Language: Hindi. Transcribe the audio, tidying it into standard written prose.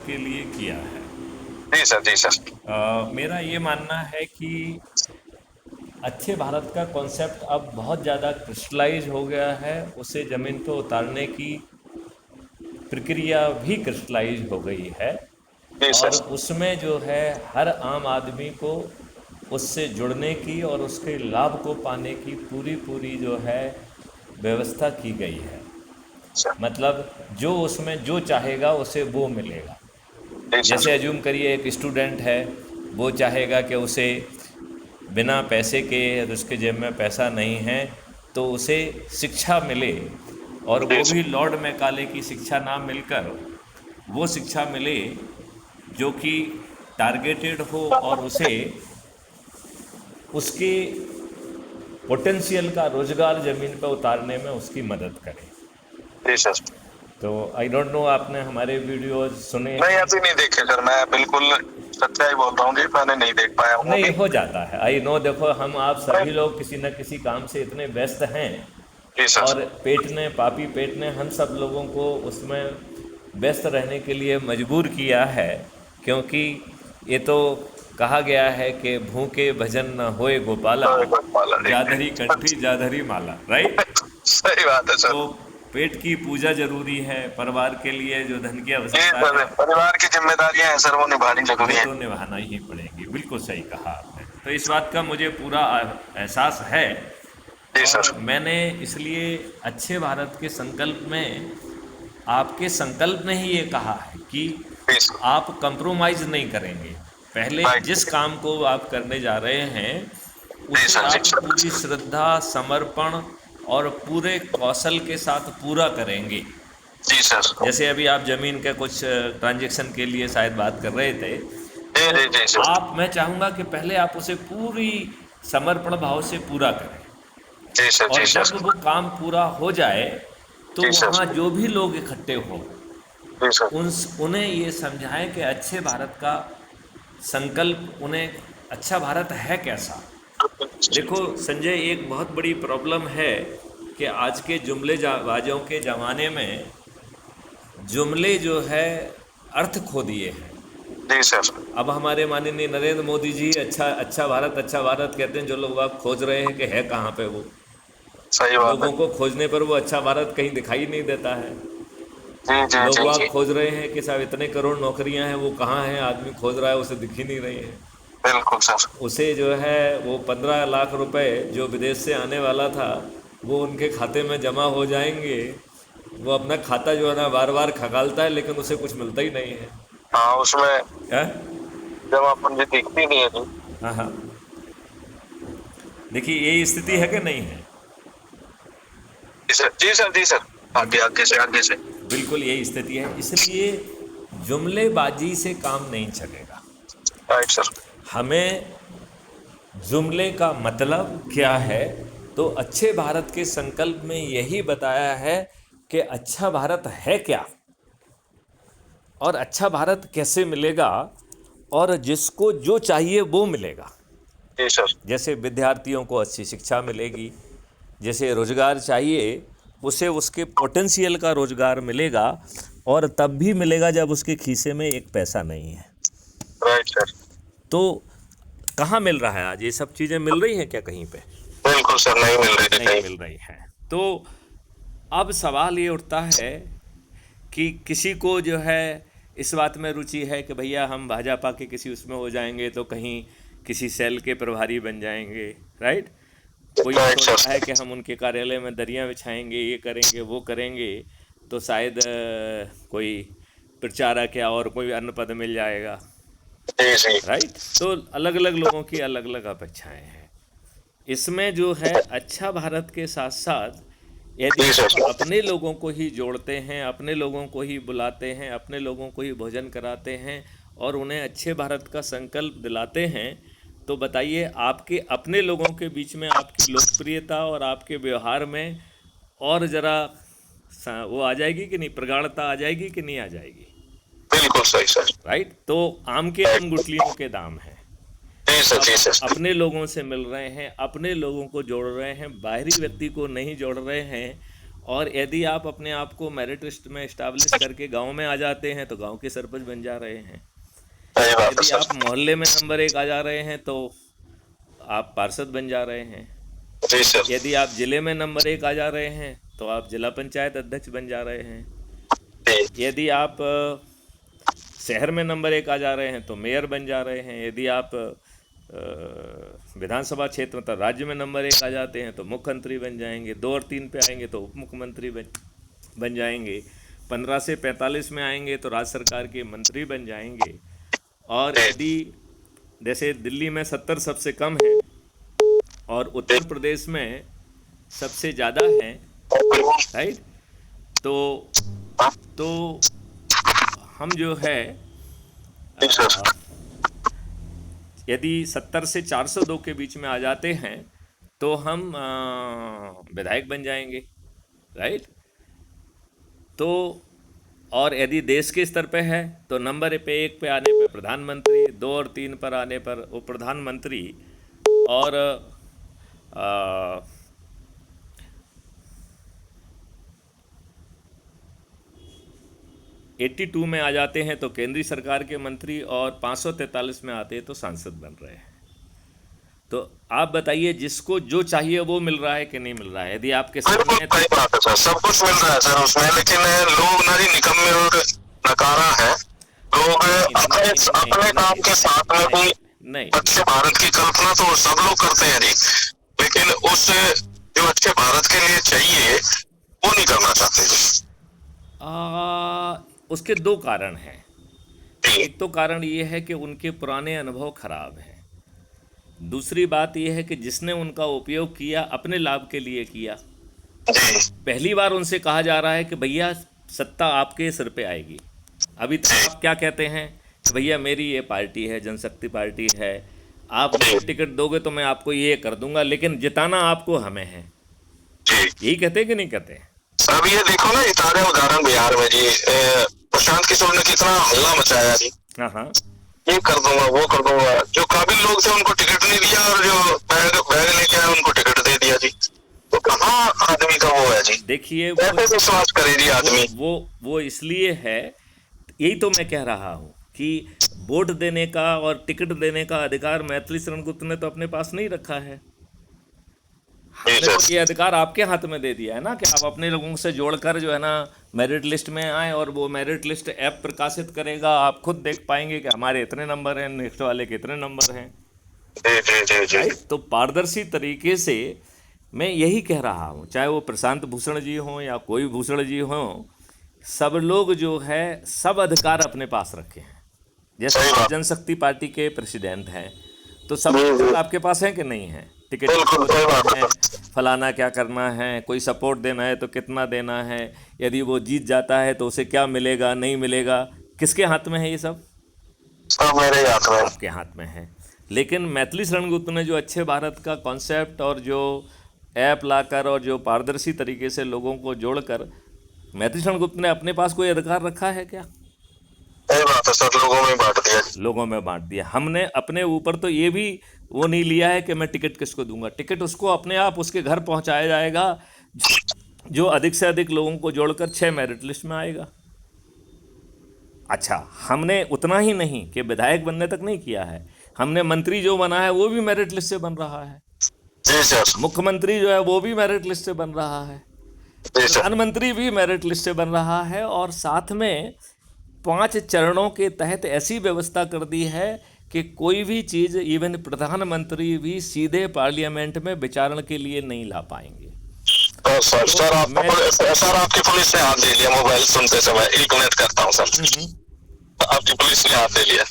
के लिए किया है। जी सर, जी सर। मेरा ये मानना है कि अच्छे भारत का कॉन्सेप्ट अब बहुत ज़्यादा क्रिस्टलाइज हो गया है, उसे ज़मीन पर उतारने की प्रक्रिया भी क्रिस्टलाइज हो गई है, जी और सर। उसमें जो है हर आम आदमी को उससे जुड़ने की और उसके लाभ को पाने की पूरी पूरी जो है व्यवस्था की गई है। सर। मतलब जो उसमें जो चाहेगा उसे वो मिलेगा। जी जैसे सर। एज्यूम करिए एक स्टूडेंट है, वो चाहेगा कि उसे बिना पैसे के, यदि उसके जेब में पैसा नहीं है तो उसे शिक्षा मिले, और जी वो सर। भी लॉर्ड मैकाले की शिक्षा ना मिलकर वो शिक्षा मिले जो कि टारगेटेड हो और उसे उसके पोटेंशियल का रोजगार ज़मीन पर उतारने में उसकी मदद करे। जी सर। तो आई डोंट नो आपने हमारे वीडियोज सुने नहीं, हैं? अभी नहीं देखे सर, मैं बिल्कुल सच्चाई बोल रहा हूँ जी, मैंने नहीं देख पाया हूँ नहीं, अभी। हो जाता है, आई नो। देखो, हम आप सभी नहीं। लोग किसी न किसी काम से इतने व्यस्त हैं, जी सर। और पेट ने, पापी पेट ने हम सब लोगों को उसमें व्यस्त रहने के लिए मजबूर किया है, क्योंकि ये तो कहा गया है कि भूखे भजन न होए गोपाला, तो एक बार पाला जाधरी कंठी जी। जाधरी माला, राइट? सही बात है सर। तो पेट की पूजा जरूरी है, परिवार के लिए जो धन की जी आवश्यकता सर, है परिवार की जिम्मेदारियां हैं सर, वो निभानी वो जरूरी है। तो निभाना ही पड़ेगी। बिल्कुल सही कहा आपने, तो इस बात का मुझे पूरा एहसास है। जी और सर। मैंने इसलिए अच्छे भारत के संकल्प में आपके संकल्प ने ही ये कहा है कि जी सर। आप कंप्रोमाइज़ नहीं करेंगे। पहले राइट। जिस काम को आप करने जा रहे हैं जी उसे सर। जी आप पूरी सर। श्रद्धा, समर्पण और पूरे कौशल के साथ पूरा करेंगे। जी सर। जैसे अभी आप ज़मीन के कुछ ट्रांजैक्शन के लिए शायद बात कर रहे थे, जी तो जी जी सर। मैं चाहूँगा कि पहले आप उसे पूरी समर्पण भाव से पूरा करें, जी सर। जी और सर। जब वो काम पूरा हो जाए तो जी सर। वहाँ जो भी लोग इकट्ठे हों जी सर। उन्हें ये समझाएं कि अच्छे भारत का संकल्प उन्हें, अच्छा भारत है कैसा। देखो संजय, एक बहुत बड़ी प्रॉब्लम है कि आज के जुमलेबाजों के ज़माने में जुमले जो है अर्थ खो दिए हैं। जी सर। अब हमारे माननीय नरेंद्र मोदी जी अच्छा अच्छा भारत कहते हैं, जो लोग आप खोज रहे हैं कि है कहाँ पे वो। सही बात है। लोगों को खोजने पर वो अच्छा भारत कहीं दिखाई नहीं देता है। जी जी लोग जी वाग जी। खोज रहे हैं कि साहब इतने करोड़ नौकरियां हैं, वो कहाँ हैं, आदमी खोज रहा है, उसे दिख ही नहीं रही है। बिल्कुल सर। उसे जो है वो 15 लाख रुपए जो विदेश से आने वाला था वो उनके खाते में जमा हो जाएंगे। वो अपना खाता जो है ना बार बार खगालता है, लेकिन उसे कुछ मिलता ही नहीं है। हाँ, उसमें क्या? जमा पूंजी दिखती नहीं है जी। हाँ हाँ। देखिए, यही स्थिति है कि नहीं है? जी सर। जी सर। जी सर। आगे आगे से आगे से। बिल्कुल यही स्थिति है, इसलिए जुमलेबाजी से काम नहीं चलेगा। Right sir. हमें जुमले का मतलब क्या है, तो अच्छे भारत के संकल्प में यही बताया है कि अच्छा भारत है क्या, और अच्छा भारत कैसे मिलेगा, और जिसको जो चाहिए वो मिलेगा। जी सर। जैसे विद्यार्थियों को अच्छी शिक्षा मिलेगी, जैसे रोज़गार चाहिए उसे उसके पोटेंशियल का रोज़गार मिलेगा, और तब भी मिलेगा जब उसके खीसे में एक पैसा नहीं है। Right sir. तो कहाँ मिल रहा है आज? ये सब चीज़ें मिल रही हैं क्या कहीं पे? बिल्कुल सर, नहीं मिल रही थी नहीं कहीं। मिल रही हैं। तो अब सवाल ये उठता है कि किसी को जो है इस बात में रुचि है कि भैया हम भाजपा के किसी उसमें हो जाएंगे तो कहीं किसी सेल के प्रभारी बन जाएंगे, राइट? कोई राइट सोच रहा है सर। कि हम उनके कार्यालय में दरियां बिछाएंगे, ये करेंगे वो करेंगे, तो शायद कोई प्रचारक या और कोई अन्य पद मिल जाएगा, जी जी। राइट? तो अलग अलग लोगों की अलग अलग अपेक्षाएं हैं। इसमें जो है अच्छा भारत के साथ साथ यदि जी आप सर। अपने लोगों को ही जोड़ते हैं, अपने लोगों को ही बुलाते हैं, अपने लोगों को ही भोजन कराते हैं, और उन्हें अच्छे भारत का संकल्प दिलाते हैं, तो बताइए आपके अपने लोगों के बीच में आपकी लोकप्रियता और आपके व्यवहार में और ज़रा वो आ जाएगी कि नहीं, प्रगाढ़ता आ जाएगी कि नहीं आ जाएगी, बिल्कुल सही सर। राइट? तो आम के आम राइट। गुठलियों के दाम हैं। जी सर। अब जी सर। अपने लोगों से मिल रहे हैं, अपने लोगों को जोड़ रहे हैं, बाहरी व्यक्ति को नहीं जोड़ रहे हैं, और यदि आप अपने आप को मेरिट लिस्ट में इस्टेब्लिश करके गांव में आ जाते हैं तो गांव के सरपंच बन जा रहे हैं। सही बात है यदि सर। आप मोहल्ले में नंबर 1 आ जा रहे हैं तो आप पार्षद बन जा रहे हैं। जी सर। यदि आप जिले में नंबर 1 आ जा रहे हैं तो आप जिला पंचायत अध्यक्ष बन जा रहे हैं। जी यदि आप शहर में नंबर 1 आ जा रहे हैं तो मेयर बन जा रहे हैं। यदि आप विधानसभा क्षेत्र में तो राज्य में नंबर 1 आ जाते हैं तो मुख्यमंत्री बन जाएंगे। 2 और 3 पे आएंगे तो उप मुख्यमंत्री बन जाएंगे। 15 से 45 में आएंगे तो राज्य सरकार के मंत्री बन जाएंगे। और यदि जैसे दिल्ली में 70 सबसे कम है और उत्तर प्रदेश में सबसे ज़्यादा है, राइट, तो हम जो है जी सर। यदि 70 से 402 के बीच में आ जाते हैं तो हम विधायक बन जाएंगे, राइट। तो और यदि देश के स्तर पे है तो नंबर 1 पे आने पे प्रधानमंत्री, 2 और 3 पर आने पर वो प्रधानमंत्री, और 82 में आ जाते हैं तो केंद्रीय सरकार के मंत्री, और 543 में आते हैं तो सांसद बन रहे हैं। तो आप बताइए जिसको जो चाहिए वो मिल रहा है कि नहीं मिल रहा है? यदि आपके बिल्कुल सामने सही बात है सर, सब कुछ मिल रहा है सर उसमें, लेकिन लोग ना जी निकम्मे और नकारा है। लोग अपने काम के साथ में भी नहीं, अच्छे भारत की कल्पना तो सब लोग करते हैं जी, लेकिन उस जो अच्छे भारत के लिए चाहिए वो नहीं करना चाहते जी। उसके 2 कारण हैं। जी एक तो कारण ये है कि उनके पुराने अनुभव खराब हैं। दूसरी बात यह है कि जिसने उनका उपयोग किया अपने लाभ के लिए किया। जी पहली बार उनसे कहा जा रहा है कि भैया सत्ता आपके सिर पे आएगी। अभी तक आप क्या कहते हैं कि भैया मेरी ये पार्टी है, जनशक्ति पार्टी है, आप मुझे टिकट दोगे तो मैं आपको ये कर दूंगा, लेकिन जिताना आपको हमें है। जी यही कहते हैं कि नहीं कहते? अब ये देखो ना, ये ताजा उदाहरण बिहार में जी, प्रशांत किशोर ने कितना हल्ला मचाया जी, हाँ हाँ, ये कर दूंगा वो कर दूंगा। जो काबिल लोग थे उनको टिकट नहीं दिया, और जो बैग लेके आए उनको टिकट दे दिया जी। तो कहाँ आदमी का वो है जी? देखिए कैसे विश्वास करे जी आदमी? वो इसलिए है, यही तो मैं कह रहा हूँ कि वोट देने का और टिकट देने का अधिकार मैथिली शरण गुप्त ने तो अपने पास नहीं रखा है। हमने तो ये अधिकार आपके हाथ में दे दिया है ना कि आप अपने लोगों से जोड़कर जो है ना मेरिट लिस्ट में आए, और वो मेरिट लिस्ट ऐप प्रकाशित करेगा। आप खुद देख पाएंगे कि हमारे इतने नंबर हैं, नेक्स्ट वाले के इतने नंबर हैं। जी तो पारदर्शी तरीके से मैं यही कह रहा हूँ, चाहे वो प्रशांत भूषण जी हों या कोई भूषण जी हों, सब लोग जो है सब अधिकार अपने पास रखे हैं। जैसे आप जनशक्ति पार्टी के प्रेसिडेंट हैं तो सब अधिकार आपके पास हैं कि नहीं है? टिकट है, फलाना क्या करना है, कोई सपोर्ट देना है तो कितना देना है, यदि वो जीत जाता है तो उसे क्या मिलेगा नहीं मिलेगा, किसके हाथ में है ये सब? सब मेरे हाथ में, आपके हाथ में है। लेकिन मैथिली शरण गुप्त ने जो अच्छे भारत का कॉन्सेप्ट और जो ऐप लाकर और जो पारदर्शी तरीके से लोगों को जोड़कर, मैथिली शरण गुप्त ने अपने पास कोई अधिकार रखा है क्या? सही बात है सर, लोगों में बांट दिया। लोगों में बांट दिया। हमने अपने ऊपर तो ये भी वो नहीं लिया है कि मैं टिकट किसको दूंगा। टिकट उसको अपने आप उसके घर पहुंचाया जाएगा जो अधिक से अधिक लोगों को जोड़कर 6 मेरिट लिस्ट में आएगा। अच्छा, हमने उतना ही नहीं कि विधायक बनने तक नहीं किया है, हमने मंत्री जो बना है वो भी मेरिट लिस्ट से बन रहा है। जी सर। मुख्यमंत्री जो है वो भी मेरिट लिस्ट से बन रहा है, प्रधानमंत्री भी मेरिट लिस्ट से बन रहा है। और साथ में 5 चरणों के तहत ऐसी व्यवस्था कर दी है कि कोई भी चीज़, इवन प्रधानमंत्री भी सीधे पार्लियामेंट में विचारण के लिए नहीं ला पाएंगे। सर आपकी पुलिस ने हाथ दे लिया मोबाइल सुनते समय। 1 मिनट करता हूँ सर। आपकी पुलिस ने हाथ दे लिया।